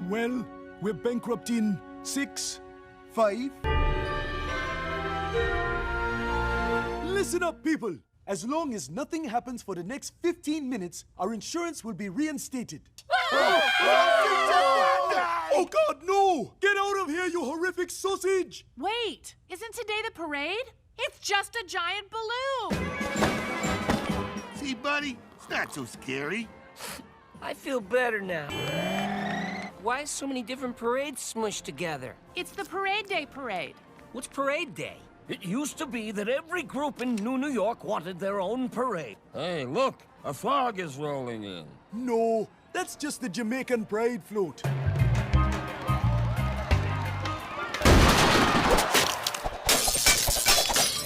Well, we're bankrupt in 6, 5. Listen up, people. As long as nothing happens for the next 15 minutes, our insurance will be reinstated. Oh, God, no! Get out of here, you horrific sausage! Wait, isn't today the parade? It's just a giant balloon! See, buddy, it's not so scary. I feel better now. Why so many different parades smushed together? It's the Parade Day parade. What's Parade Day? It used to be that every group in New York wanted their own parade. Hey, look, a fog is rolling in. No, that's just the Jamaican pride float.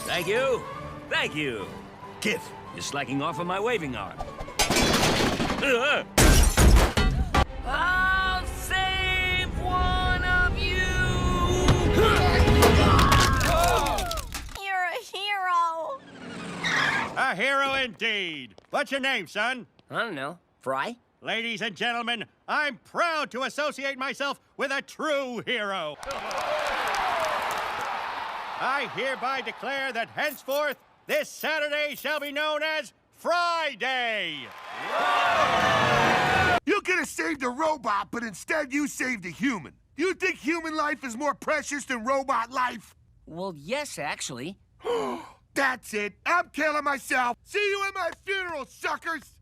Thank you. Thank you. Kith, you're slacking off on my waving arm. I'll save one of you! You're a hero. A hero indeed. What's your name, son? I don't know. Fry? Ladies and gentlemen, I'm proud to associate myself with a true hero. I hereby declare that henceforth, this Saturday shall be known as Friday. You could have saved a robot, but instead you saved a human. Do you think human life is more precious than robot life? Well, yes, actually. That's it. I'm killing myself. See you at my funeral, suckers.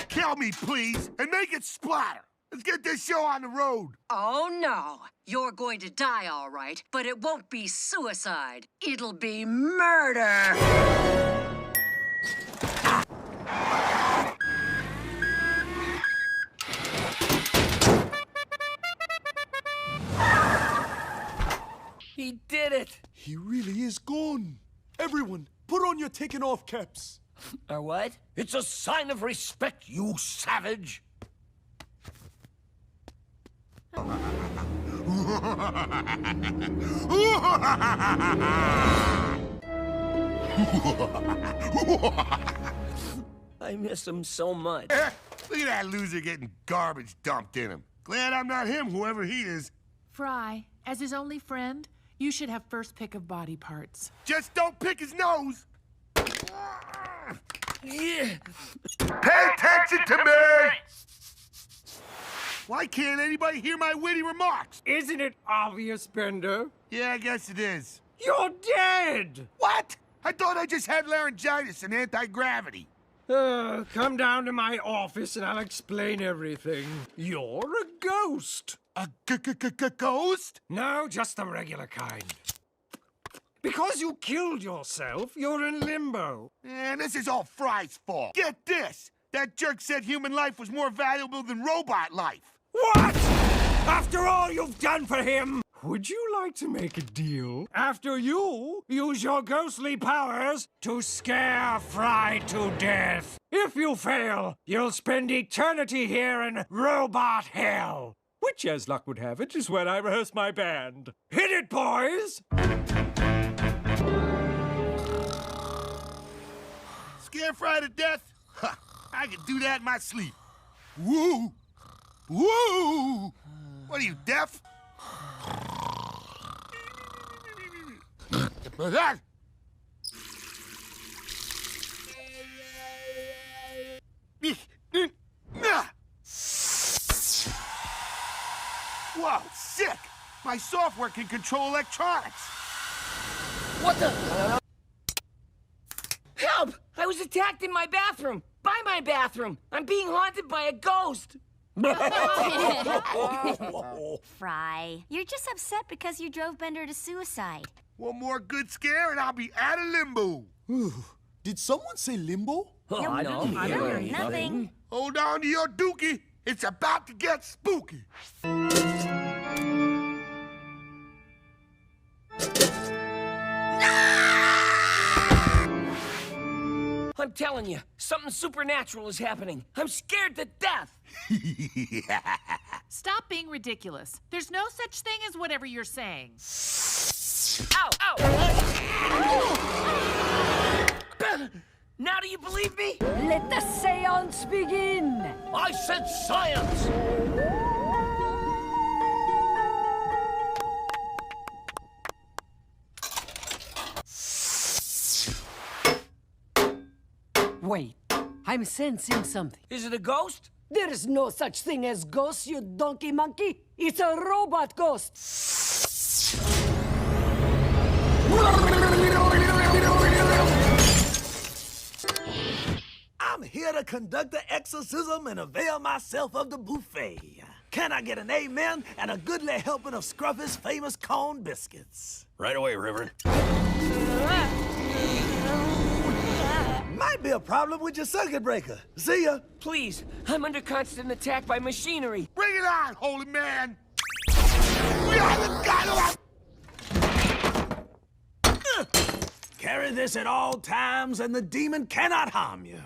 Kill me, please, and make it splatter. Let's get this show on the road. Oh, no. You're going to die, all right, but it won't be suicide. It'll be murder. He did it. He really is gone. Everyone, put on your taken off caps. Or what? It's a sign of respect, you savage. I miss him so much. Look at that loser getting garbage dumped in him. Glad I'm not him, whoever he is. Fry, as his only friend, you should have first pick of body parts. Just don't pick his nose. Yeah. Pay attention to me! Why can't anybody hear my witty remarks? Isn't it obvious, Bender? Yeah, I guess it is. You're dead! What? I thought I just had laryngitis and anti-gravity. Come down to my office and I'll explain everything. You're a ghost. A ghost? No, just the regular kind. Because you killed yourself, you're in limbo. And this is all Fry's fault. Get this! That jerk said human life was more valuable than robot life. What? After all you've done for him? Would you like to make a deal? After you use your ghostly powers to scare Fry to death. If you fail, you'll spend eternity here in robot hell. Which, as luck would have it, is where I rehearse my band. Hit it, boys! Scare Fry to death? Ha! I can do that in my sleep. Woo! Woo! What are you, deaf? Whoa, sick! My software can control electronics. What the? Help! I was attacked in my bathroom. By my bathroom. I'm being haunted by a ghost. Fry, you're just upset because you drove Bender to suicide. One more good scare and I'll be out of limbo. Did someone say limbo? Oh, I didn't hear nothing. Hold on to your dookie. It's about to get spooky. I'm telling you, something supernatural is happening. I'm scared to death. Stop being ridiculous. There's no such thing as whatever you're saying. Ow! Ow! Now do you believe me? Let the seance begin. I said science! Wait, I'm sensing something. Is it a ghost? There is no such thing as ghosts, you donkey monkey. It's a robot ghost. I'm here to conduct the exorcism and avail myself of the buffet. Can I get an amen and a goodly helping of Scruffy's famous corn biscuits? Right away, Reverend. Might be a problem with your circuit breaker. See ya. Please, I'm under constant attack by machinery. Bring it on, holy man! Carry this at all times and the demon cannot harm you.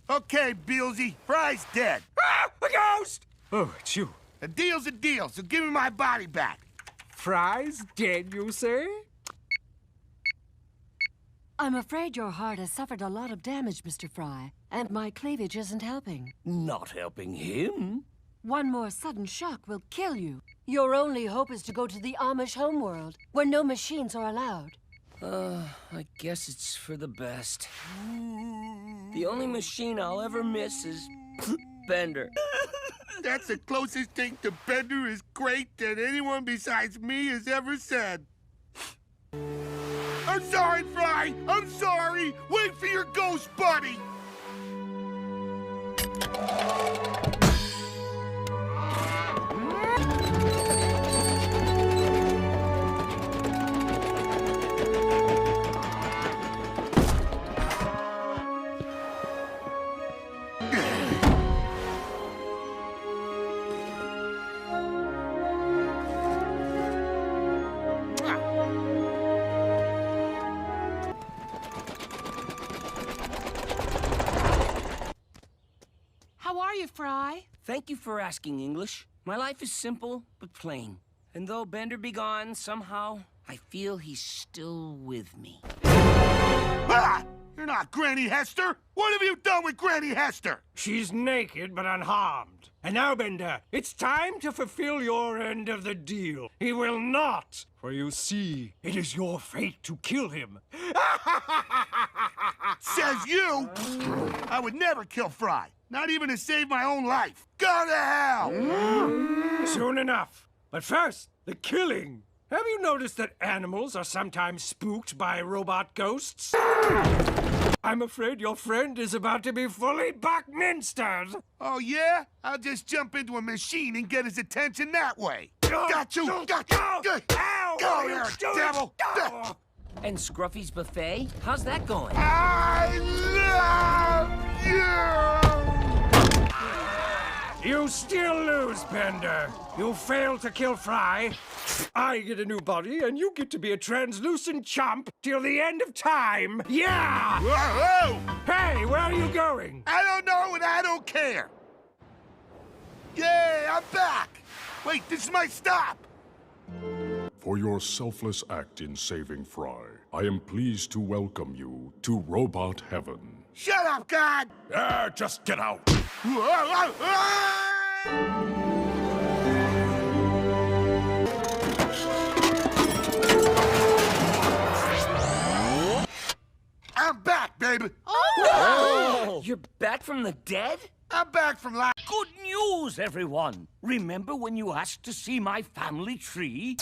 Okay, Beelzy, Fry's dead. Ah, a ghost! Oh, it's you. A deal's a deal, so give me my body back. Fry's dead, you say? I'm afraid your heart has suffered a lot of damage, Mr. Fry, and my cleavage isn't helping. Not helping him. One more sudden shock will kill you. Your only hope is to go to the Amish homeworld, where no machines are allowed. I guess it's for the best. The only machine I'll ever miss is Bender. That's the closest thing to Bender is great that anyone besides me has ever said. I'm sorry, Fry! I'm sorry! Wait for your ghost buddy! How are you, Fry? Thank you for asking, English. My life is simple but plain. And though Bender be gone, somehow, I feel he's still with me. Ah! You're not Granny Hester! What have you done with Granny Hester? She's naked but unharmed. And now, Bender, it's time to fulfill your end of the deal. He will not, for you see, it is your fate to kill him. Says you! I would never kill Fry. Not even to save my own life. Go to hell! Soon enough. But first, the killing. Have you noticed that animals are sometimes spooked by robot ghosts? I'm afraid your friend is about to be fully buckminstered. Oh, yeah? I'll just jump into a machine and get his attention that way. Got you! Got you! Ow! Go there, devil! And Scruffy's buffet? How's that going? I love you! You still lose, Bender. You fail to kill Fry. I get a new body, and you get to be a translucent chump till the end of time. Yeah! Whoa! Hey, where are you going? I don't know and I don't care. Yay, I'm back. Wait, this is my stop. For your selfless act in saving Fry, I am pleased to welcome you to Robot Heaven. Shut up, God! Just get out! I'm back, baby! Oh! You're back from the dead? I'm back from last... Good news, everyone! Remember when you asked to see my family tree?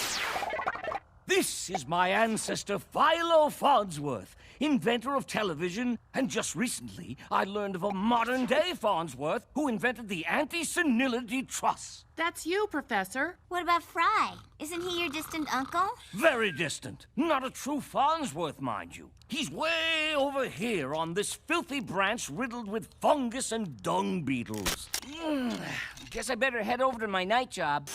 This is my ancestor Philo Farnsworth, inventor of television, and just recently I learned of a modern-day Farnsworth who invented the anti-senility truss. That's you, Professor. What about Fry? Isn't he your distant uncle? Very distant. Not a true Farnsworth, mind you. He's way over here on this filthy branch riddled with fungus and dung beetles. Guess I better head over to my night job.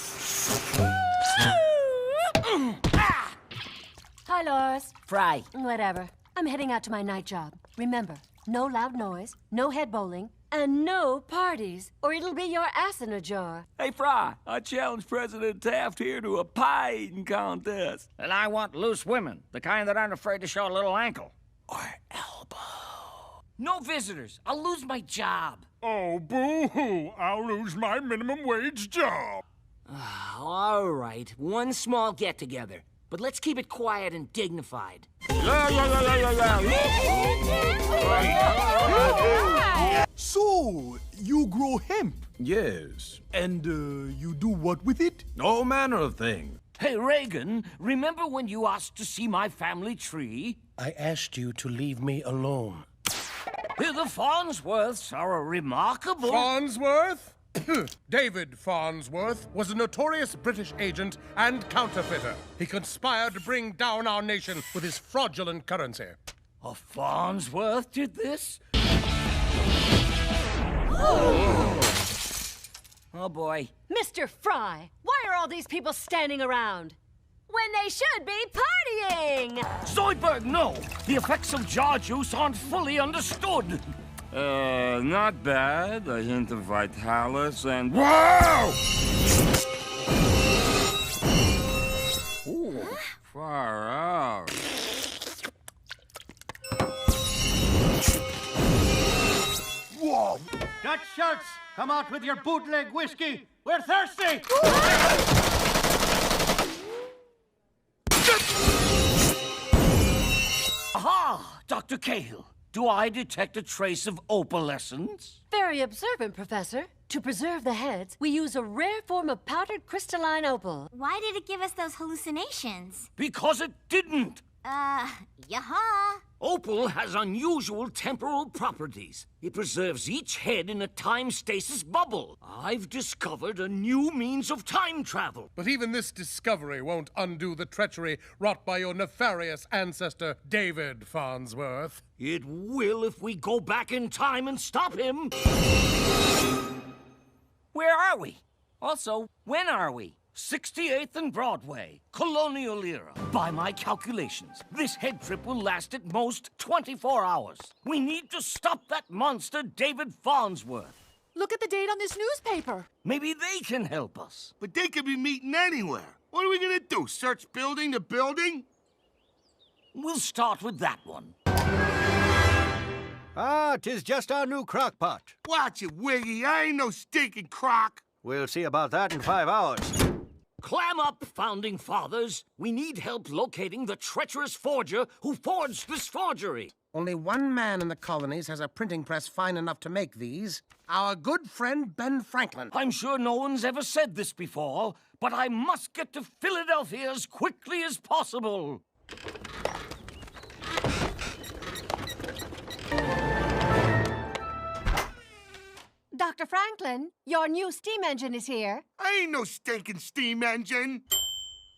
Hi, Loris. Fry. Whatever. I'm heading out to my night job. Remember, no loud noise, no head bowling, and no parties, or it'll be your ass in a jar. Hey, Fry, I challenge President Taft here to a pie-eating contest. And I want loose women, the kind that aren't afraid to show a little ankle. No visitors. I'll lose my job. Oh, boo-hoo! I'll lose my minimum wage job. All right, one small get-together. But let's keep it quiet and dignified. So, you grow hemp? Yes. And you do what with it? All manner of things. Hey, Reagan, remember when you asked to see my family tree? I asked you to leave me alone. The Farnsworths are a remarkable... Farnsworth? David Farnsworth was a notorious British agent and counterfeiter. He conspired to bring down our nation with his fraudulent currency. A Farnsworth did this? Oh, boy. Mr. Fry, why are all these people standing around? When they should be partying! Zoidberg, no! The effects of jar juice aren't fully understood. Not bad. A hint of vitalis and... Wow! Ooh, far out. Whoa! Dutch shirts, come out with your bootleg whiskey. We're thirsty! Aha! Dr. Cahill, do I detect a trace of opalescence? Very observant, Professor. To preserve the heads, we use a rare form of powdered crystalline opal. Why did it give us those hallucinations? Because it didn't! Yaha! Opal has unusual temporal properties. It preserves each head in a time stasis bubble. I've discovered a new means of time travel. But even this discovery won't undo the treachery wrought by your nefarious ancestor, David Farnsworth. It will if we go back in time and stop him. Where are we? Also, when are we? 68th and Broadway, colonial era. By my calculations, this head trip will last at most 24 hours. We need to stop that monster, David Farnsworth. Look at the date on this newspaper. Maybe they can help us. But they could be meeting anywhere. What are we gonna do, search building to building? We'll start with that one. Ah, 'tis just our new crock pot. Watch it, Wiggy. I ain't no stinking crock. We'll see about that in 5 hours. Clam up, Founding Fathers. We need help locating the treacherous forger who forged this forgery. Only one man in the colonies has a printing press fine enough to make these. Our good friend Ben Franklin. I'm sure no one's ever said this before, but I must get to Philadelphia as quickly as possible. Dr. Franklin, your new steam engine is here. I ain't no stinking steam engine.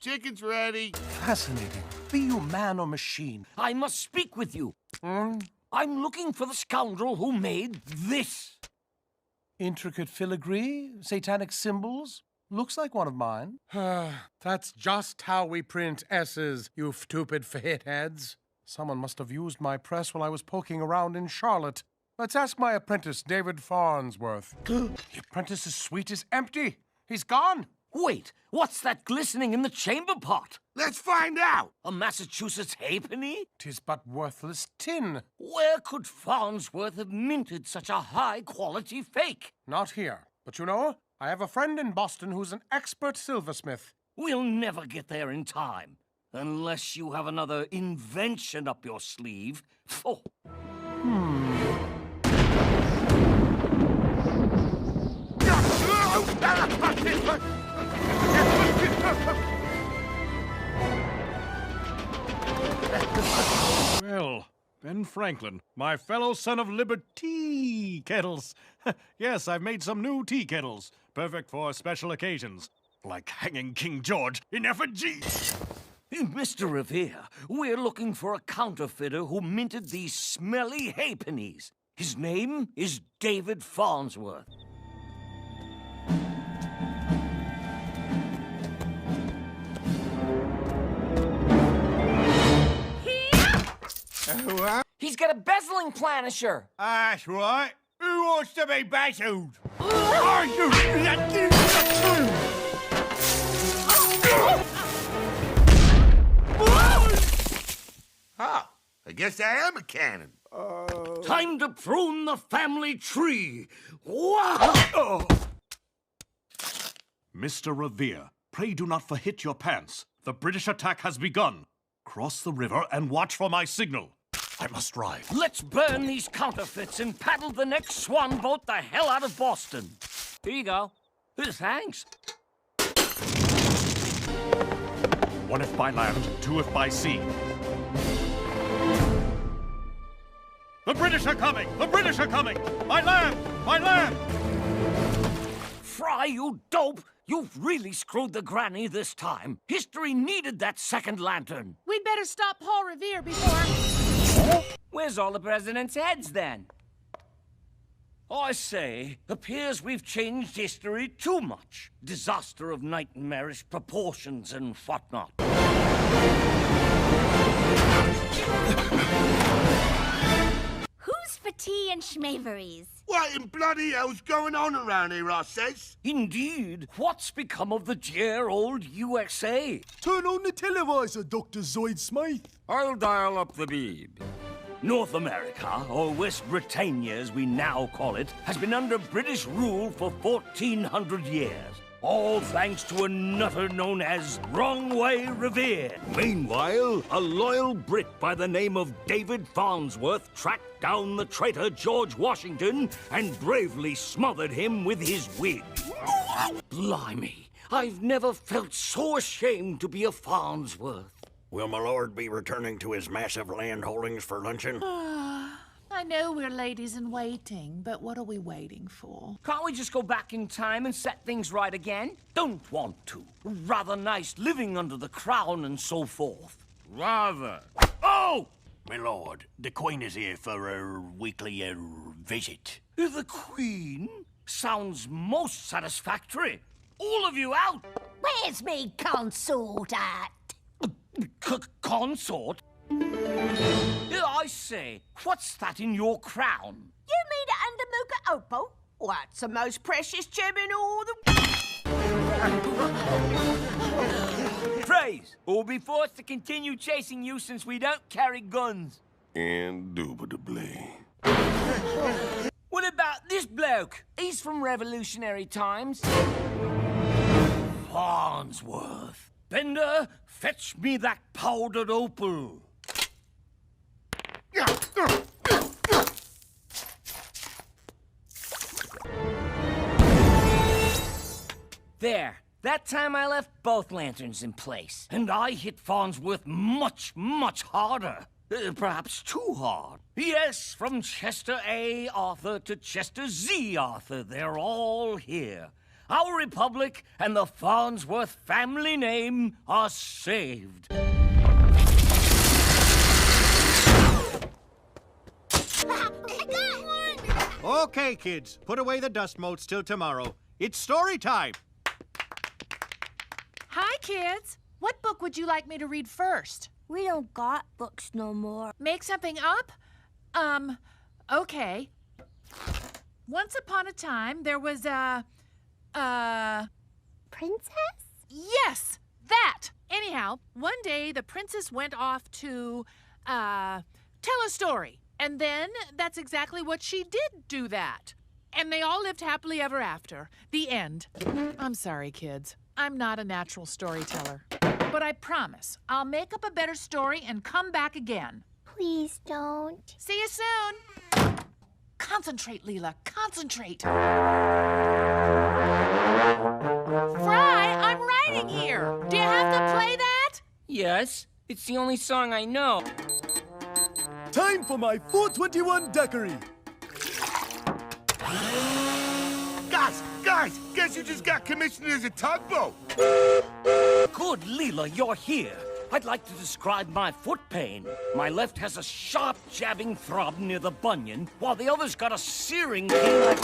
Chicken's ready. Fascinating. Be you man or machine? I must speak with you. I'm looking for the scoundrel who made this. Intricate filigree? Satanic symbols? Looks like one of mine. That's just how we print S's, you stupid fatheads. Someone must have used my press while I was poking around in Charlotte. Let's ask my apprentice, David Farnsworth. The apprentice's suite is empty. He's gone. Wait, what's that glistening in the chamber pot? Let's find out. A Massachusetts halfpenny? 'Tis but worthless tin. Where could Farnsworth have minted such a high-quality fake? Not here. But you know, I have a friend in Boston who's an expert silversmith. We'll never get there in time. Unless you have another invention up your sleeve. Oh. Well, Ben Franklin, my fellow son of liberty kettles. Yes, I've made some new tea kettles, perfect for special occasions, like hanging King George in effigy. Mr. Revere, we're looking for a counterfeiter who minted these smelly halfpennies. His name is David Farnsworth. He's got a bezeling planisher. That's right. Who wants to be battled? Ah, I guess I am a cannon. Time to prune the family tree. Wow! Mr. Revere, pray do not forhit your pants. The British attack has begun. Cross the river and watch for my signal. I must ride. Let's burn these counterfeits and paddle the next swan boat the hell out of Boston. Here you go. Thanks. One if by land, two if by sea. The British are coming! The British are coming! By land! By land! Fry, you dope! You've really screwed the granny this time. History needed that second lantern. We'd better stop Paul Revere before... Where's all the president's heads, then? I say, appears we've changed history too much. Disaster of nightmarish proportions and whatnot. Who's for tea and schmaveries? What in bloody hell's going on around here, I says? Indeed. What's become of the dear old USA? Turn on the televisor, Dr. Zoid Smythe. I'll dial up the beeb. North America, or West Britannia as we now call it, has been under British rule for 1,400 years. All thanks to a nutter known as Wrong-Way Revere. Meanwhile, a loyal Brit by the name of David Farnsworth tracked down the traitor George Washington and bravely smothered him with his wig. Blimey, I've never felt so ashamed to be a Farnsworth. Will my lord be returning to his massive land holdings for luncheon? I know we're ladies in waiting, but what are we waiting for? Can't we just go back in time and set things right again? Don't want to. Rather nice living under the crown and so forth. Rather. Oh! My lord, the Queen is here for her weekly visit. The Queen? Sounds most satisfactory. All of you out! Where's me consort at? Consort? I say, what's that in your crown? You mean the Undermuka Opal? What's the most precious gem in all the... Praise! We'll be forced to continue chasing you since we don't carry guns. Indubitably. What about this bloke? He's from revolutionary times. Farnsworth. Bender, fetch me that powdered opal. There. That time I left both lanterns in place. And I hit Farnsworth much, much harder. Perhaps too hard. Yes, from Chester A. Arthur to Chester Z. Arthur, they're all here. Our republic and the Farnsworth family name are saved. Okay, kids, put away the dust motes till tomorrow. It's story time. Hi, kids. What book would you like me to read first? We don't got books no more. Make something up? Okay. Once upon a time, there was a princess? Yes, that! Anyhow, one day the princess went off to, tell a story. And then that's exactly what she did do that. And they all lived happily ever after. The end. I'm sorry, kids. I'm not a natural storyteller. But I promise, I'll make up a better story and come back again. Please don't. See you soon. Concentrate, Leela. Concentrate. Fry, I'm writing here. Do you have to play that? Yes. It's the only song I know. Time for my 421 daiquiri. Guys, guess who just got commissioned as a tugboat? Good, Leela, you're here. I'd like to describe my foot pain. My left has a sharp, jabbing throb near the bunion, while the other's got a searing pain like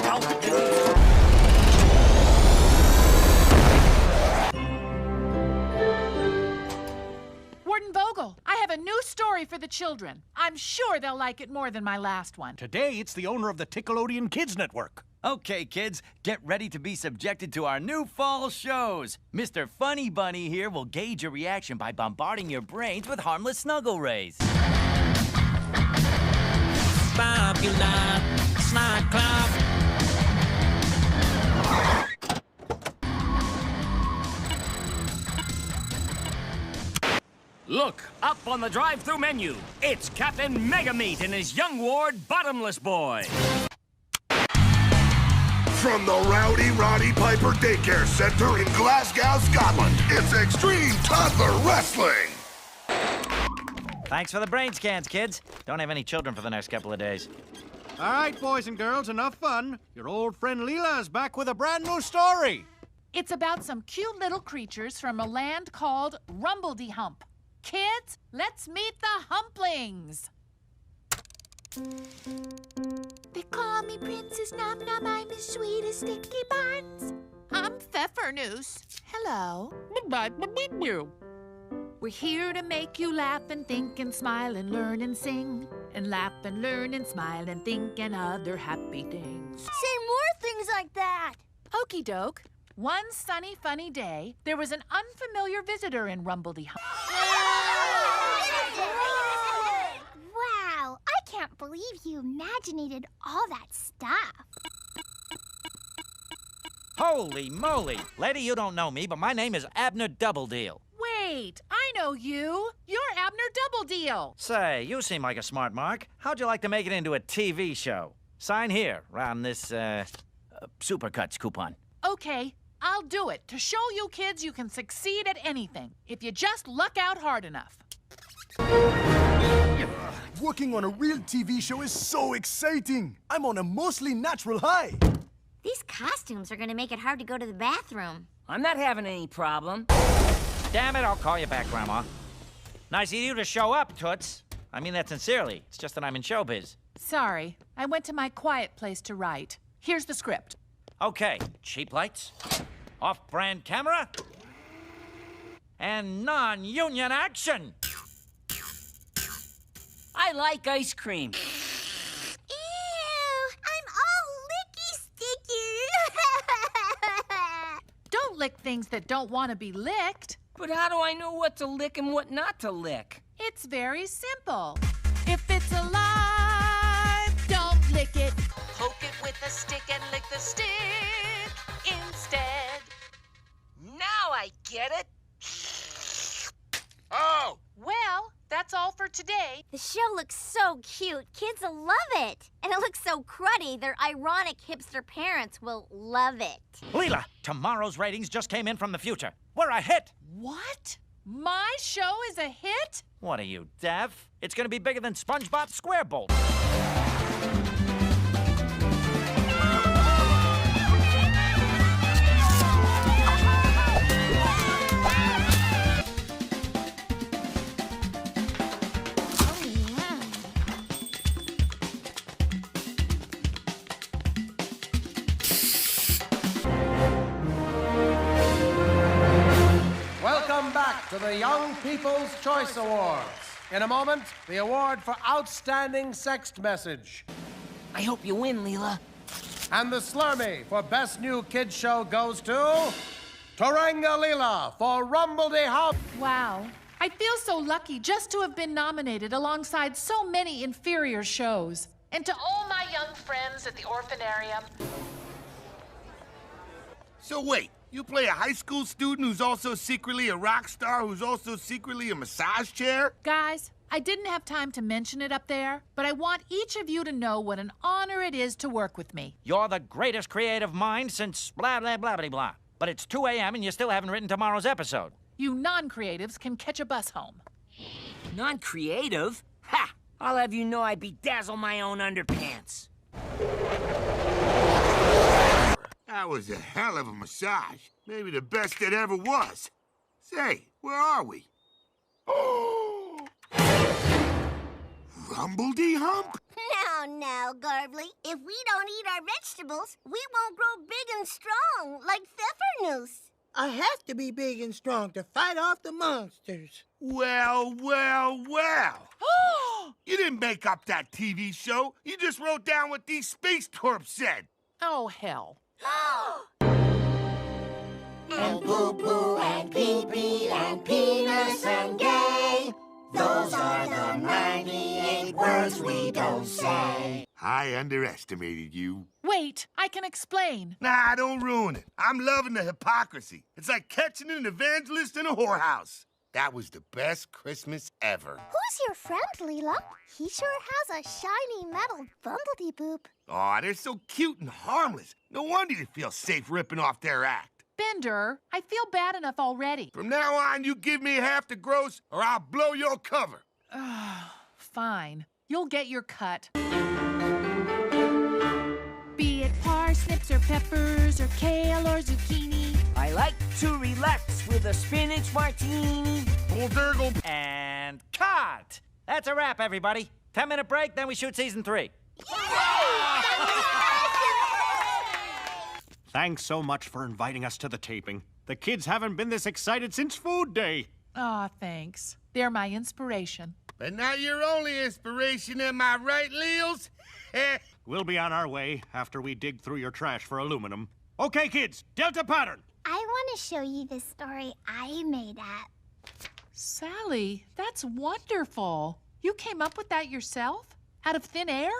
Warden Vogel. Vogel, I have a new story for the children. I'm sure they'll like it more than my last one. Today, it's the owner of the Nickelodeon Kids Network. Okay, kids, get ready to be subjected to our new fall shows. Mr. Funny Bunny here will gauge your reaction by bombarding your brains with harmless snuggle rays. Popular Snot Club. Look, up on the drive-thru menu. It's Captain Megameat and his young ward, Bottomless Boy. From the Rowdy Roddy Piper Daycare Center in Glasgow, Scotland, it's Extreme Toddler Wrestling. Thanks for the brain scans, kids. Don't have any children for the next couple of days. All right, boys and girls, enough fun. Your old friend Leela is back with a brand new story. It's about some cute little creatures from a land called Rumbledy-Hump. Kids, let's meet the Humplings. They call me Princess Nom Nom, I'm as sweet as sticky buns. I'm Pfeffernuss. Hello. We're here to make you laugh and think and smile and learn and sing. And laugh and learn and smile and think and other happy things. Say more things like that. Okey doke. One sunny, funny day, there was an unfamiliar visitor in Rumbledy-Hump. Wow, I can't believe you imaginated all that stuff. Holy moly! Lady, you don't know me, but my name is Abner Doubledeal. Wait, I know you. You're Abner Doubledeal. Say, you seem like a smart mark. How'd you like to make it into a TV show? Sign here, around this, Supercuts coupon. Okay, I'll do it to show you kids you can succeed at anything if you just luck out hard enough. Working on a real TV show is so exciting. I'm on a mostly natural high. These costumes are gonna make it hard to go to the bathroom. I'm not having any problem. Damn it, I'll call you back, Grandma. Nice of you to show up, Toots. I mean that sincerely. It's just that I'm in showbiz. Sorry, I went to my quiet place to write. Here's the script. Okay, cheap lights, off-brand camera, and non-union action. I like ice cream. Ew, I'm all licky sticky. Don't lick things that don't want to be licked. But how do I know what to lick and what not to lick? It's very simple. If it's alive, don't lick it. Poke it with a stick and lick the stick instead. Now I get it. Oh! Well, that's all for today. The show looks so cute. Kids will love it. And it looks so cruddy. Their ironic hipster parents will love it. Leela, tomorrow's ratings just came in from the future. We're a hit. What? My show is a hit? What are you, deaf? It's gonna be bigger than SpongeBob SquareBolt. Welcome back to the Young People's Choice Awards. In a moment, the award for Outstanding Sext Message. I hope you win, Leela. And the Slurmy for Best New Kids Show goes to Taranga Leela for Rumbledy-Hump. Wow. I feel so lucky just to have been nominated alongside so many inferior shows. And to all my young friends at the orphanarium. So wait, you play a high school student who's also secretly a rock star who's also secretly a massage chair? Guys, I didn't have time to mention it up there, but I want each of you to know what an honor it is to work with me. You're the greatest creative mind since blah, blah, blah, blah, blah. But it's 2 a.m. and you still haven't written tomorrow's episode. You non-creatives can catch a bus home. Non-creative? Ha! I'll have you know I bedazzle my own underpants. That was a hell of a massage. Maybe the best that ever was. Say, where are we? Oh! Rumbledy-Hump? Now, Garbly, if we don't eat our vegetables, we won't grow big and strong like Pfeffernuss. I have to be big and strong to fight off the monsters. Well, well, well. You didn't make up that TV show. You just wrote down what these space twerps said. Oh, hell. And poo-poo and pee-pee and penis and gay. Those are the 98 words we don't say. I underestimated you. Wait, I can explain. Nah, don't ruin it. I'm loving the hypocrisy. It's like catching an evangelist in a whorehouse. That was the best Christmas ever. Who's your friend, Leela? He sure has a shiny metal bumblety-boop. Aw, they're so cute and harmless. No wonder you feel safe ripping off their act. Bender, I feel bad enough already. From now on, you give me half the gross or I'll blow your cover. Fine. You'll get your cut. Be it parsnips or peppers or kale or zucchini. I like to relax with a spinach martini. And cut! That's a wrap, everybody. 10-minute break, then we shoot season 3. Thanks so much for inviting us to the taping. The kids haven't been this excited since Food Day. Aw, thanks. They're my inspiration. But not your only inspiration, am I right, Leels? We'll be on our way after we dig through your trash for aluminum. Okay, kids, Delta pattern. I want to show you the story I made up. Sally, that's wonderful. You came up with that yourself? Out of thin air?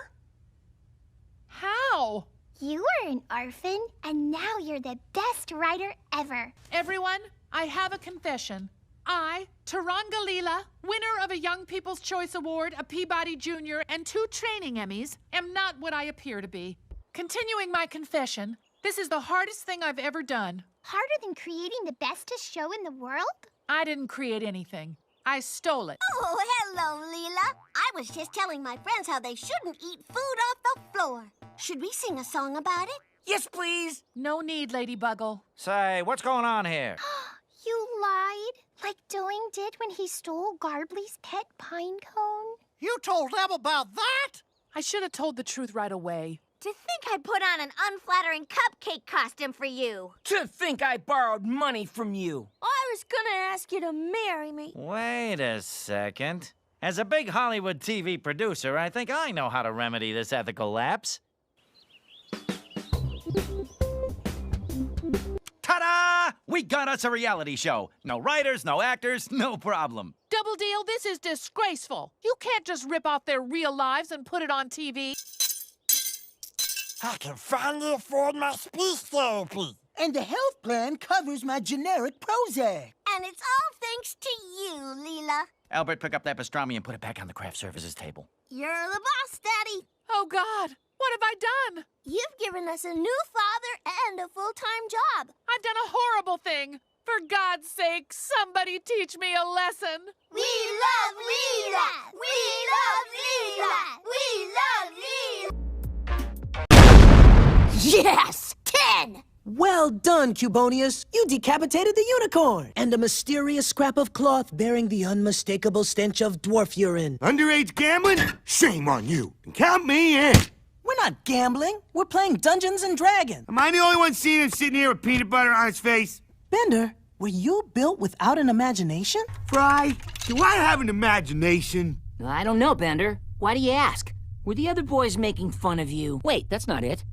How? You were an orphan, and now you're the best writer ever. Everyone, I have a confession. I, Taranga Leela, winner of a Young People's Choice Award, a Peabody Jr., and 2 training Emmys, am not what I appear to be. Continuing my confession, this is the hardest thing I've ever done. Harder than creating the bestest show in the world? I didn't create anything. I stole it. Oh, hello, Leela. I was just telling my friends how they shouldn't eat food off the floor. Should we sing a song about it? Yes, please. No need, Lady Buggle. Say, what's going on here? You lied, like Doing did when he stole Garbly's pet pine cone. You told them about that? I should have told the truth right away. To think I put on an unflattering cupcake costume for you. To think I borrowed money from you. I was gonna ask you to marry me. Wait a second. As a big Hollywood TV producer, I think I know how to remedy this ethical lapse. Ta-da! We got us a reality show. No writers, no actors, no problem. Double Deal, this is disgraceful. You can't just rip off their real lives and put it on TV. I can finally afford my speech therapy. And the health plan covers my generic Prozac. And it's all thanks to you, Leela. Albert, pick up that pastrami and put it back on the craft services table. You're the boss, Daddy. Oh, God. What have I done? You've given us a new father and a full-time job. I've done a horrible thing. For God's sake, somebody teach me a lesson. We love Leela! We love Leela! We love Leela! Yes! 10! Well done, Cubonius. You decapitated the unicorn and a mysterious scrap of cloth bearing the unmistakable stench of dwarf urine. Underage gambling? Shame on you. Count me in. We're not gambling. We're playing Dungeons and Dragons. Am I the only one seeing him sitting here with peanut butter on his face? Bender, were you built without an imagination? Fry, do I have an imagination? I don't know, Bender. Why do you ask? Were the other boys making fun of you? Wait, that's not it.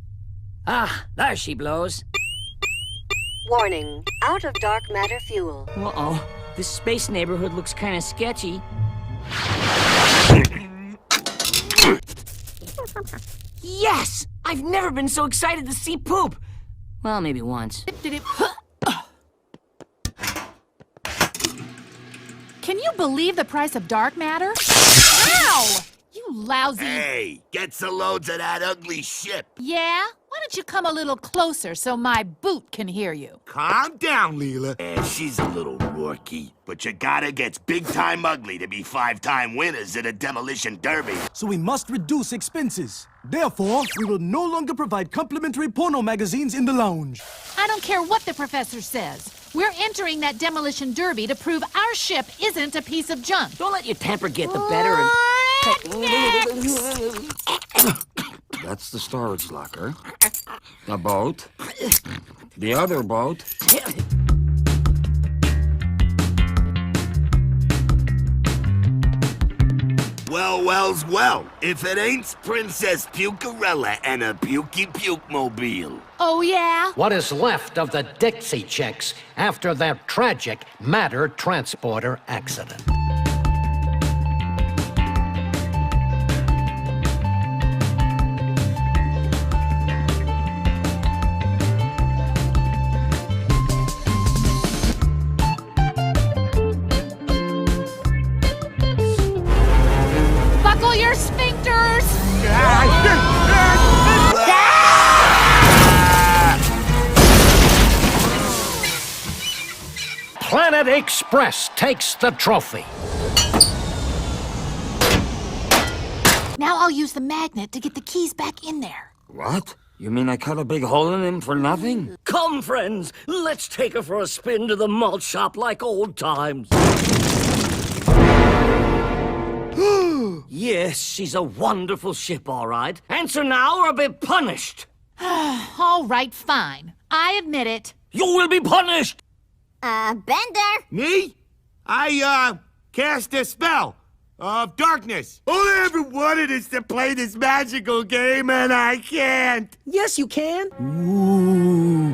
Ah, there she blows. Warning, out of dark matter fuel. Uh-oh, this space neighborhood looks kind of sketchy. Yes! I've never been so excited to see poop! Well, maybe once. Can you believe the price of dark matter? Ow! You lousy... Hey, get some loads of that ugly ship. Yeah? Why don't you come a little closer so my boot can hear you? Calm down, Leela. She's a little rookie, but you gotta get big-time ugly to be 5-time winners at a demolition derby. So we must reduce expenses. Therefore, we will no longer provide complimentary porno magazines in the lounge. I don't care what the professor says. We're entering that demolition derby to prove our ship isn't a piece of junk. Don't let your temper get the better of... That's the storage locker. A boat. The other boat. Well. If it ain't Princess Pukerella and a Pukey Puke Mobile. Oh, yeah? What is left of the Dixie Chicks after their tragic matter transporter accident? Buckle your sphincters! Planet Express takes the trophy. Now I'll use the magnet to get the keys back in there. What? You mean I cut a big hole in him for nothing? Come, friends, let's take her for a spin to the malt shop like old times. Yes, she's a wonderful ship, all right. Answer now or be punished. All right, fine. I admit it. You will be punished. Bender. Me? I cast a spell of darkness. All I ever wanted is to play this magical game, and I can't. Yes, you can. Ooh.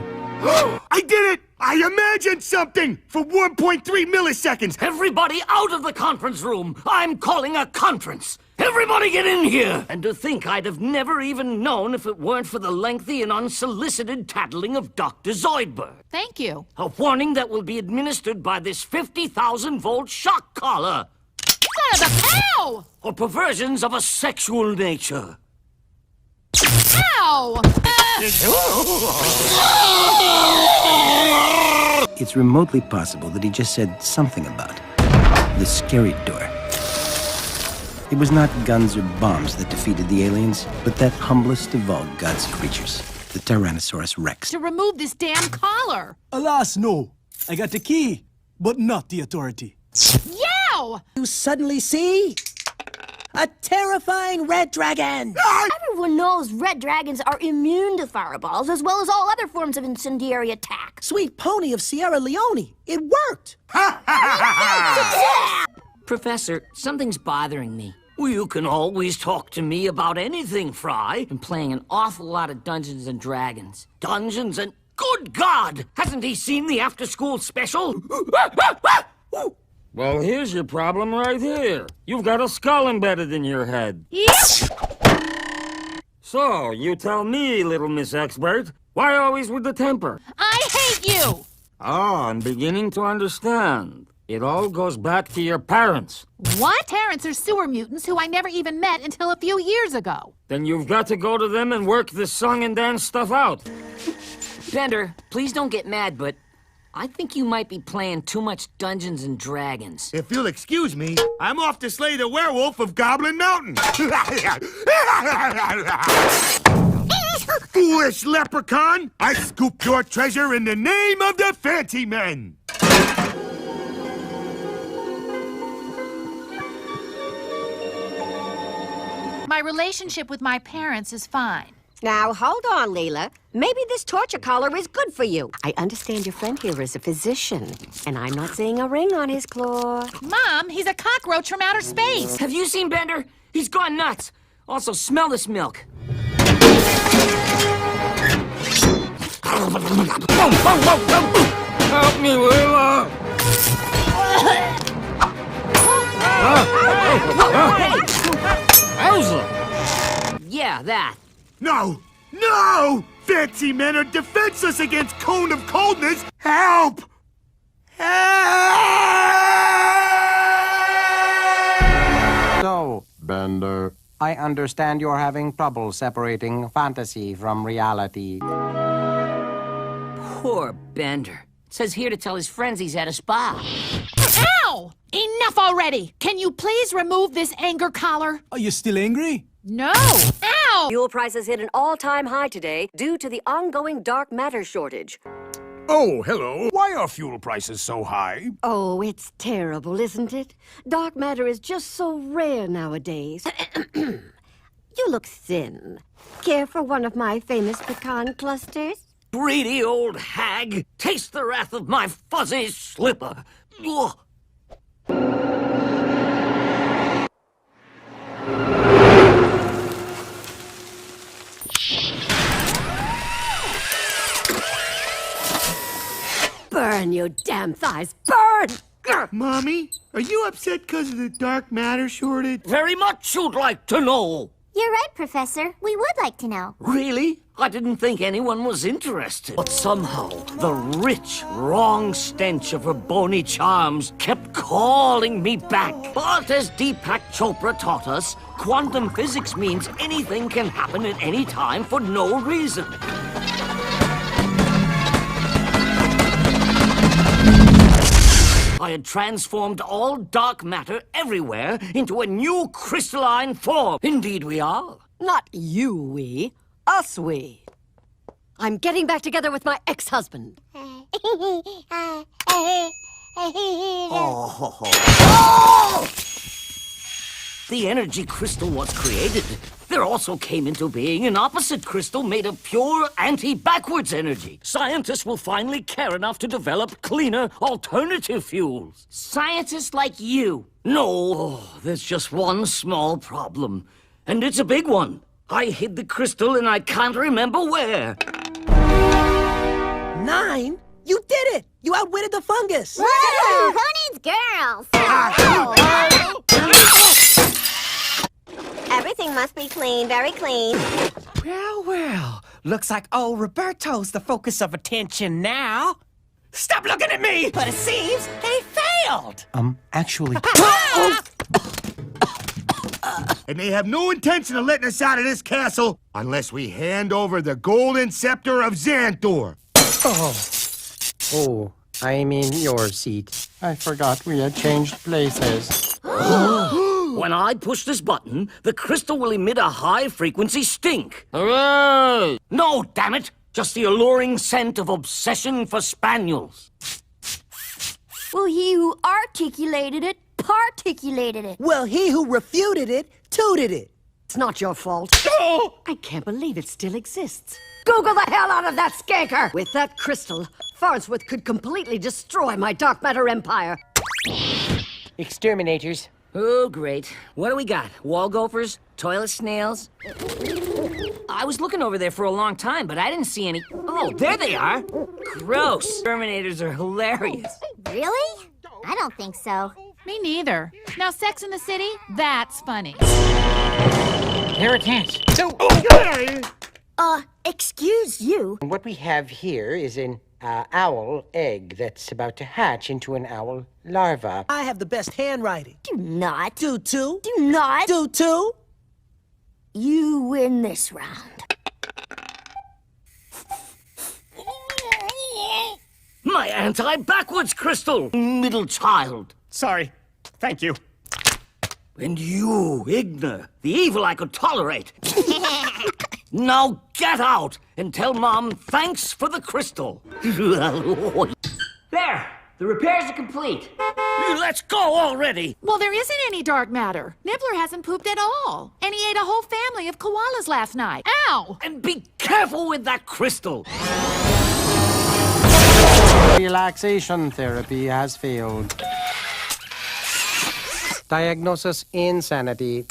I did it! I imagined something for 1.3 milliseconds. Everybody out of the conference room. I'm calling a conference. Everybody get in here! And to think I'd have never even known if it weren't for the lengthy and unsolicited tattling of Dr. Zoidberg. Thank you. A warning that will be administered by this 50,000-volt shock collar. Son of a cow! Or perversions of a sexual nature. Ow! It's remotely possible that he just said something about the scary door. It was not guns or bombs that defeated the aliens, but that humblest of all God's creatures, the Tyrannosaurus Rex. To remove this damn collar. Alas, no. I got the key, but not the authority. Yow! You suddenly see a terrifying red dragon. Everyone knows red dragons are immune to fireballs as well as all other forms of incendiary attack. Sweet pony of Sierra Leone. It worked. Professor, something's bothering me. Well, you can always talk to me about anything, Fry. I'm playing an awful lot of Dungeons and Dragons. Dungeons and... Good God! Hasn't he seen the after-school special? Well, here's your problem right here. You've got a skull embedded in your head. So, you tell me, little Miss Expert, why always with the temper? I hate you! Oh, I'm beginning to understand. It all goes back to your parents. What? Parents are sewer mutants who I never even met until a few years ago. Then you've got to go to them and work this song and dance stuff out. Bender, please don't get mad, but I think you might be playing too much Dungeons and Dragons. If you'll excuse me, I'm off to slay the werewolf of Goblin Mountain. Foolish leprechaun! I scooped your treasure in the name of the Fancy Men! My relationship with my parents is fine. Now, hold on, Leela. Maybe this torture collar is good for you. I understand your friend here is a physician, and I'm not seeing a ring on his claw. Mom, he's a cockroach from outer space. Have you seen Bender? He's gone nuts. Also, smell this milk. Help me, Leela! Yeah, that. No! No! Fancy men are defenseless against Cone of Coldness! Help! Help! So, Bender, I understand you're having trouble separating fantasy from reality. Poor Bender. It says here to tell his friends he's at a spa. Ow! Enough already! Can you please remove this anger collar? Are you still angry? No! Ow! Fuel prices hit an all-time high today due to the ongoing dark matter shortage. Oh, hello. Why are fuel prices so high? Oh, it's terrible, isn't it? Dark matter is just so rare nowadays. You look thin. Care for one of my famous pecan clusters? Greedy old hag! Taste the wrath of my fuzzy slipper! Ugh. you damn thighs burn! Mommy, are you upset because of the dark matter shortage? Very much you'd like to know. You're right, Professor. We would like to know. Really? I didn't think anyone was interested. But somehow, the rich, wrong stench of her bony charms kept calling me back. But as Deepak Chopra taught us, quantum physics means anything can happen at any time for no reason. I had transformed all dark matter everywhere into a new crystalline form. Indeed we are. Not you, we. Us, we. I'm getting back together with my ex-husband. Oh. The energy crystal was created. There also came into being an opposite crystal made of pure anti-backwards energy. Scientists will finally care enough to develop cleaner alternative fuels. Scientists like you. No, there's just one small problem. And it's a big one. I hid the crystal and I can't remember where. 9? You did it! You outwitted the fungus! Woo! Who needs girls? Everything must be clean, very clean. Well, well. Looks like old Roberto's the focus of attention now. Stop looking at me! But it seems they failed! Actually... And they have no intention of letting us out of this castle unless we hand over the golden scepter of Xanthor. Oh, I mean your seat. I forgot we had changed places. When I push this button, the crystal will emit a high-frequency stink. Hooray! No, damn it! Just the alluring scent of obsession for spaniels. Well, he who articulated it, particulated it. Well, he who refuted it, tooted it. It's not your fault. I can't believe it still exists. Google the hell out of that skanker! With that crystal, Farnsworth could completely destroy my dark matter empire. Exterminators. Oh, great. What do we got? Wall gophers? Toilet snails? I was looking over there for a long time, but I didn't see any. Oh, there they are! Gross. Terminators are hilarious. Really? I don't think so. Me neither. Now, Sex in the City? That's funny. Here it is. Excuse you. What we have here is an owl egg that's about to hatch into an owl larva. I have the best handwriting. Do not. Do too. Do not. Do too. You win this round. My anti-backwards crystal, middle child. Sorry. Thank you. And you, Igna, the evil I could tolerate. Now get out and tell Mom thanks for the crystal. There! The repairs are complete. Let's go already. Well, there isn't any dark matter. Nibbler hasn't pooped at all. And he ate a whole family of koalas last night. Ow! And be careful with that crystal. Relaxation therapy has failed. Diagnosis: insanity.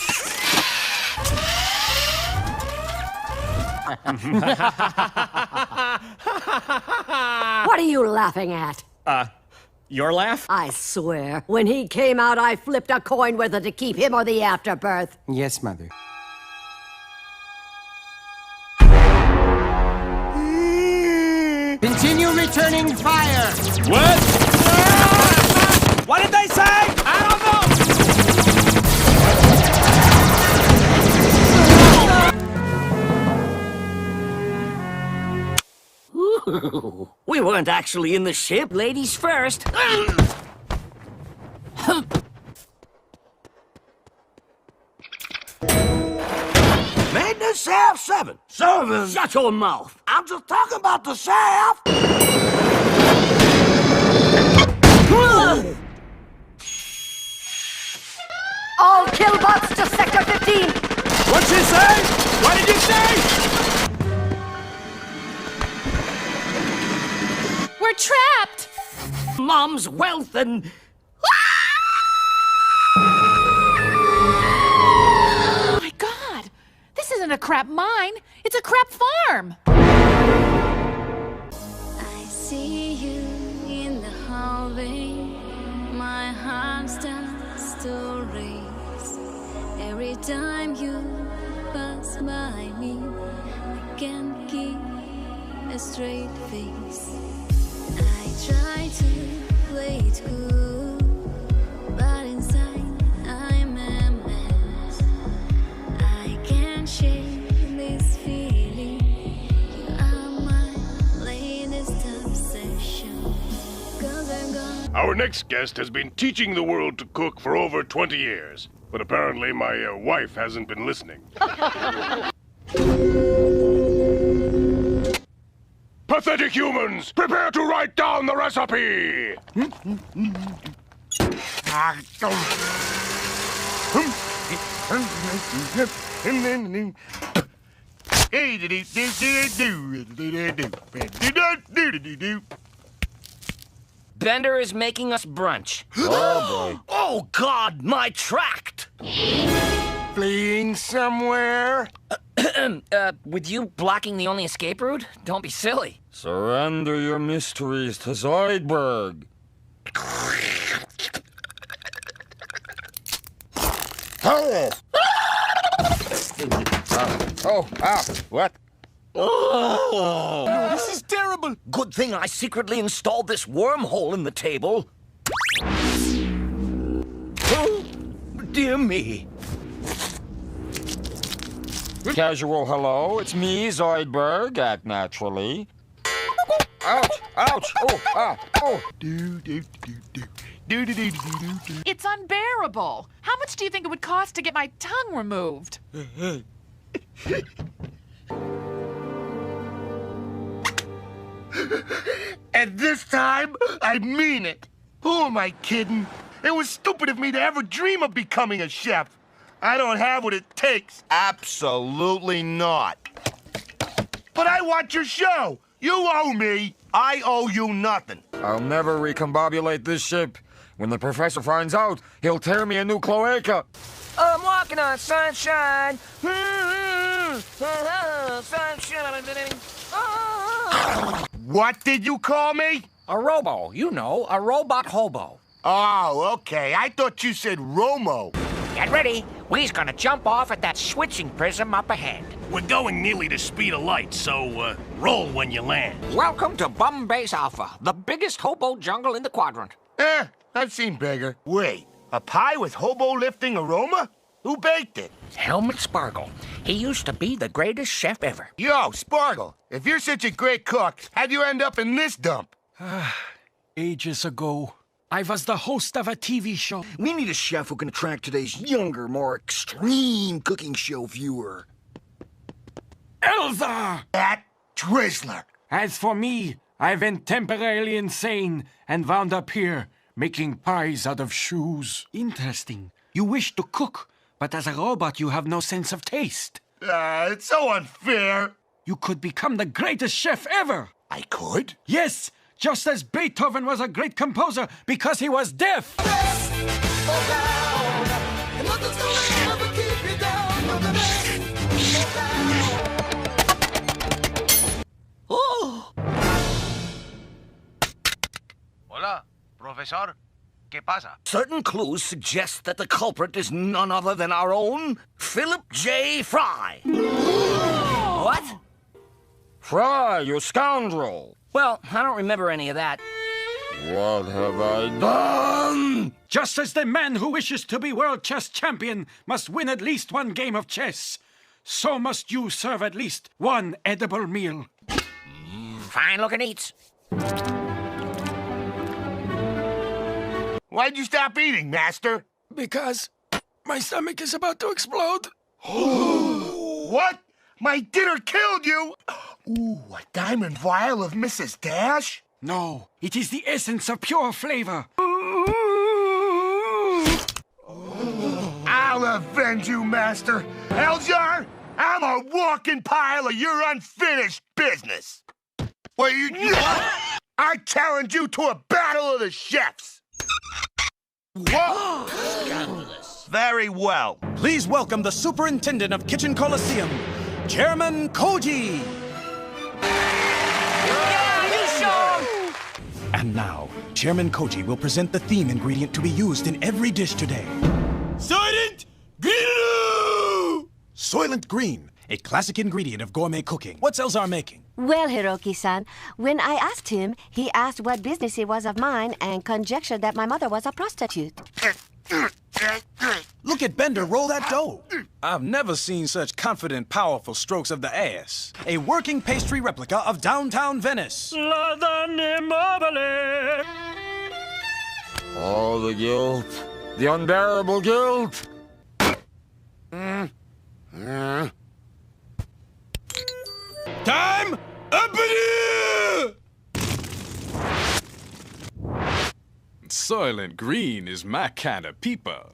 What are you laughing at? Your laugh? I swear, when he came out, I flipped a coin whether to keep him or the afterbirth. Yes, Mother. Continue returning fire! What? What did they say? I don't know! We weren't actually in the ship. Ladies first. Made the shaft 7. 7? Shut your mouth. I'm just talking about the shaft. All killbots to Sector 15! What'd she say? What did you say? We're trapped! Mom's wealth and... Oh my God! This isn't a crap mine. It's a crap farm. I see you in the stories. Every time you pass by me, I can't keep a straight face. I try to play it cool, but inside I'm a mess. I can't shake this feeling. You are my latest obsession. 'Cause I'm gone. Our next guest has been teaching the world to cook for over 20 years. But apparently my wife hasn't been listening. Pathetic humans, prepare to write down the recipe! Bender is making us brunch. Oh, boy. Oh, God, my tract! Fleeing somewhere? With you blocking the only escape route? Don't be silly. Surrender your mysteries to Zoidberg. What? Oh, no, this is terrible. Good thing I secretly installed this wormhole in the table. Oh, dear me. Casual hello, it's me, Zoidberg. Act naturally. Ouch! Ouch! Oh! Ah! Oh! It's unbearable. How much do you think it would cost to get my tongue removed? And this time, I mean it. Who am I kidding? It was stupid of me to ever dream of becoming a chef. I don't have what it takes. Absolutely not. But I watch your show. You owe me. I owe you nothing. I'll never recombobulate this ship. When the professor finds out, he'll tear me a new cloaca. I'm walking on sunshine. What did you call me? A robo, you know, a robot hobo. Oh, okay. I thought you said Romo. Get ready. We's gonna jump off at that switching prism up ahead. We're going nearly the speed of light, so roll when you land. Welcome to Bum Base Alpha, the biggest hobo jungle in the quadrant. I've seen bigger. Wait, a pie with hobo lifting aroma? Who baked it? Helmut Spargle. He used to be the greatest chef ever. Yo, Spargle, if you're such a great cook, how'd you end up in this dump? Ages ago, I was the host of a TV show. We need a chef who can attract today's younger, more extreme cooking show viewer. Elsa! That Drizzler. As for me, I've been temporarily insane and wound up here, making pies out of shoes. Interesting. You wish to cook, but as a robot you have no sense of taste. It's so unfair. You could become the greatest chef ever. I could? Yes, just as Beethoven was a great composer because he was deaf. Oh! Hola, profesor. ¿Qué pasa? Certain clues suggest that the culprit is none other than our own Philip J. Fry. What? Fry, you scoundrel! Well, I don't remember any of that. What have I done? Just as the man who wishes to be world chess champion must win at least one game of chess, so must you serve at least one edible meal. Fine looking eats. Why'd you stop eating, Master? Because my stomach is about to explode. What? My dinner killed you? Ooh, a diamond vial of Mrs. Dash? No, it is the essence of pure flavor. I'll avenge you, Master. Eljar, I'm a walking pile of your unfinished business. Well, I challenge you to a battle of the chefs. Whoa! Scandalous. Very well. Please welcome the Superintendent of Kitchen Coliseum, Chairman Koji. Yeah, you show him! And now, Chairman Koji will present the theme ingredient to be used in every dish today. Soylent Green! Soylent Green, a classic ingredient of gourmet cooking. What's Elzar making? Well, Hiroki-san, when I asked him, he asked what business it was of mine and conjectured that my mother was a prostitute. Look at Bender roll that dough. I've never seen such confident, powerful strokes of the ass. A working pastry replica of downtown Venice. Oh, the guilt. The unbearable guilt. Time up in here! Soylent Green is my kind of people.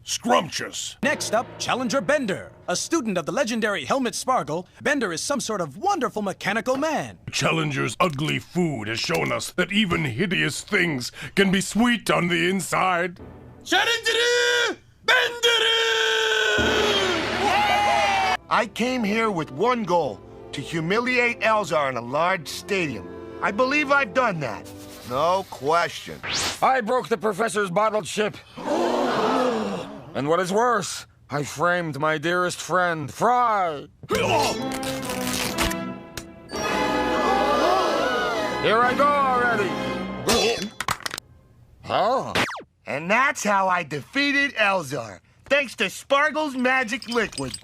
Scrumptious. Next up, Challenger Bender. A student of the legendary Helmut Spargle, Bender is some sort of wonderful mechanical man. Challenger's ugly food has shown us that even hideous things can be sweet on the inside. Challenger Bender! I came here with one goal, to humiliate Elzar in a large stadium. I believe I've done that. No question. I broke the professor's bottled ship. And what is worse, I framed my dearest friend, Fry. Here I go already. Oh. And that's how I defeated Elzar, thanks to Spargle's magic liquid.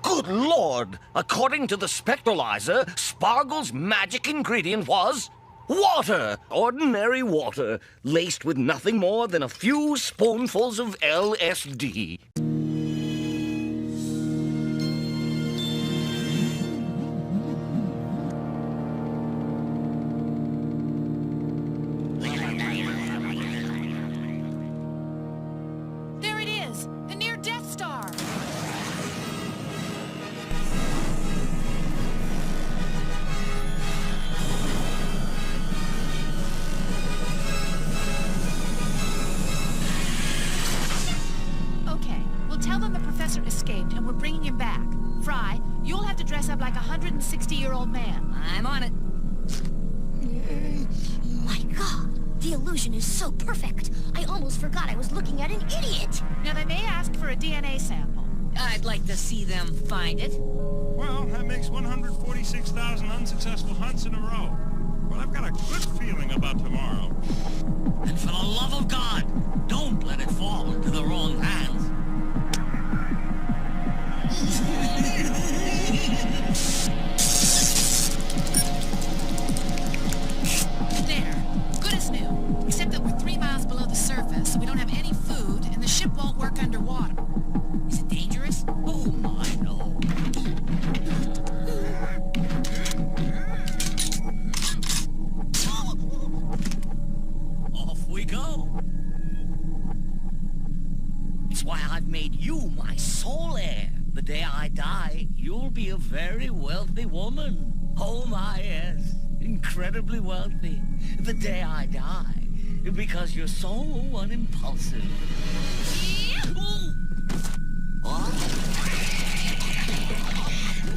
Good Lord! According to the spectralizer, Spargle's magic ingredient was water! Ordinary water, laced with nothing more than a few spoonfuls of LSD. There it is! The near Death Star! Okay, we'll tell them the professor escaped and we're bringing him back. Fry, you'll have to dress up like a 160-year-old man. I'm on it. My God, the illusion is so perfect. I almost forgot I was looking at an idiot. Now, they may ask for a DNA sample. I'd like to see them find it. Well, that makes 146,000 unsuccessful hunts in a row. But I've got a good feeling about tomorrow. And for the love of God, don't let it fall into the wrong hands. There. Good as new. Except that we're 3 miles below the surface, so we don't have any food, and the ship won't work underwater. Is it dangerous? Oh, my, no. Off we go. It's why I've made you my sole heir. The day I die, you'll be a very wealthy woman. Oh, my, yes. Incredibly wealthy. The day I die. Because you're so unimpulsive.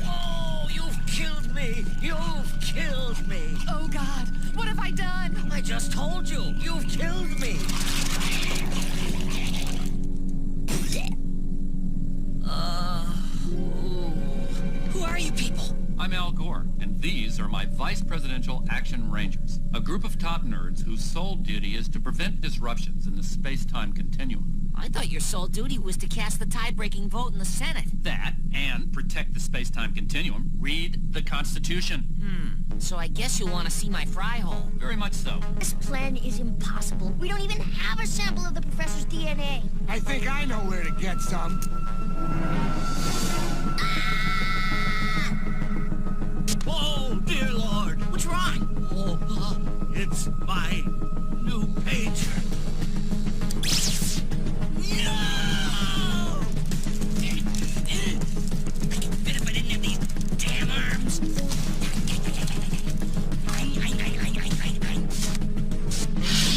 Oh, you've killed me! You've killed me! Oh, God. What have I done? I just told you. You've killed me. Who are you people? I'm Al Gore, and these are my Vice Presidential Action Rangers, a group of top nerds whose sole duty is to prevent disruptions in the space-time continuum. I thought your sole duty was to cast the tie-breaking vote in the Senate. That, and protect the space-time continuum. Read the Constitution. So I guess you'll want to see my fry hole. Very much so. This plan is impossible. We don't even have a sample of the professor's DNA. I think I know where to get some. Oh, dear Lord. What's wrong? Oh, it's my new pager. No! I can fit if I didn't have these damn arms.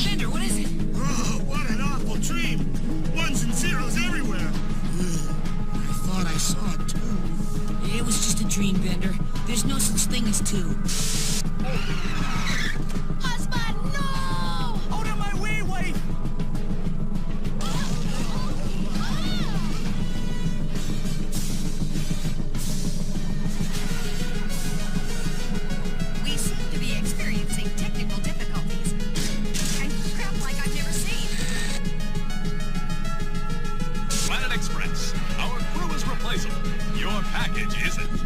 Bender, what is it? Oh, what an awful dream. Ones and zeros everywhere. I thought I saw it too. It was just a dream. dream bender. There's no such thing as two. Husband, no! Out of my way, wife! We seem to be experiencing technical difficulties. And crap like I've never seen. Planet Express. Our crew is replaceable. Your package isn't.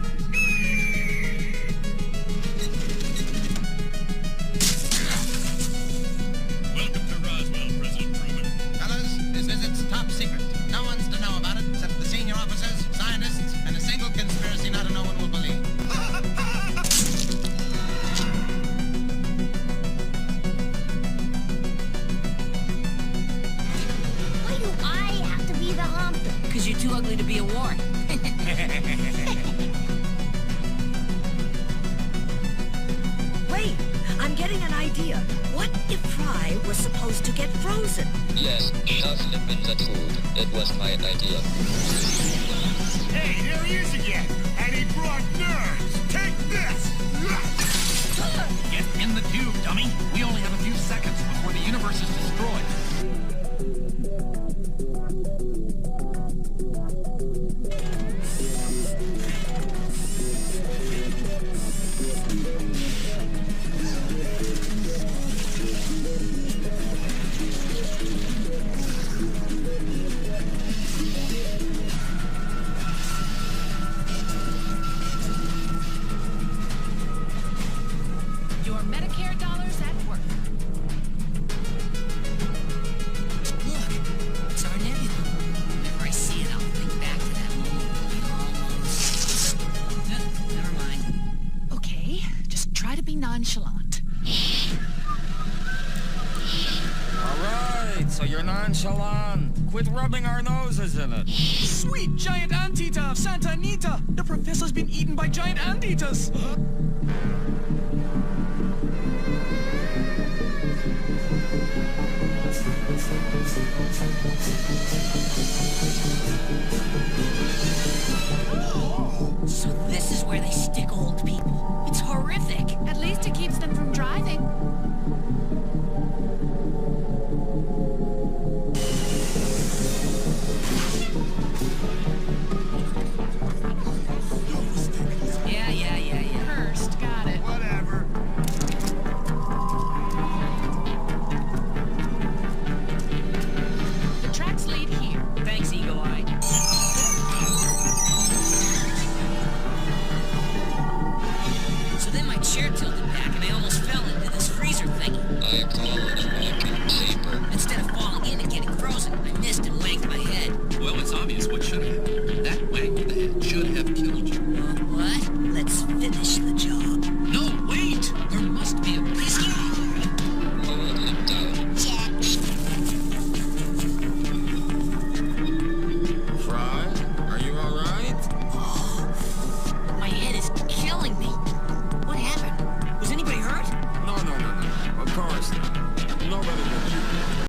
Welcome to Roswell, President Truman. Fellas, this visit's top secret. No one's to know about it except the senior officers, scientists, and a single conspiracy not no one will believe. Why do I have to be the hump? Because you're too ugly to be a wart. Wait, I'm getting an idea. What if Fry was supposed to get frozen? Yes, shove him in the tube. It was my idea. Hey, there he is again. And he brought nerves. Take this. Get in the tube, dummy. We only have a few seconds before the universe is destroyed. Your Medicare dollars at work. Look, it's our nebula. Whenever I see it, I'll think back to that moment when we almost... Never mind. Okay, just try to be nonchalant. All right, so you're nonchalant. Quit rubbing our noses in it. Sweet giant anteater of Santa Anita! The professor's been eaten by giant anteaters!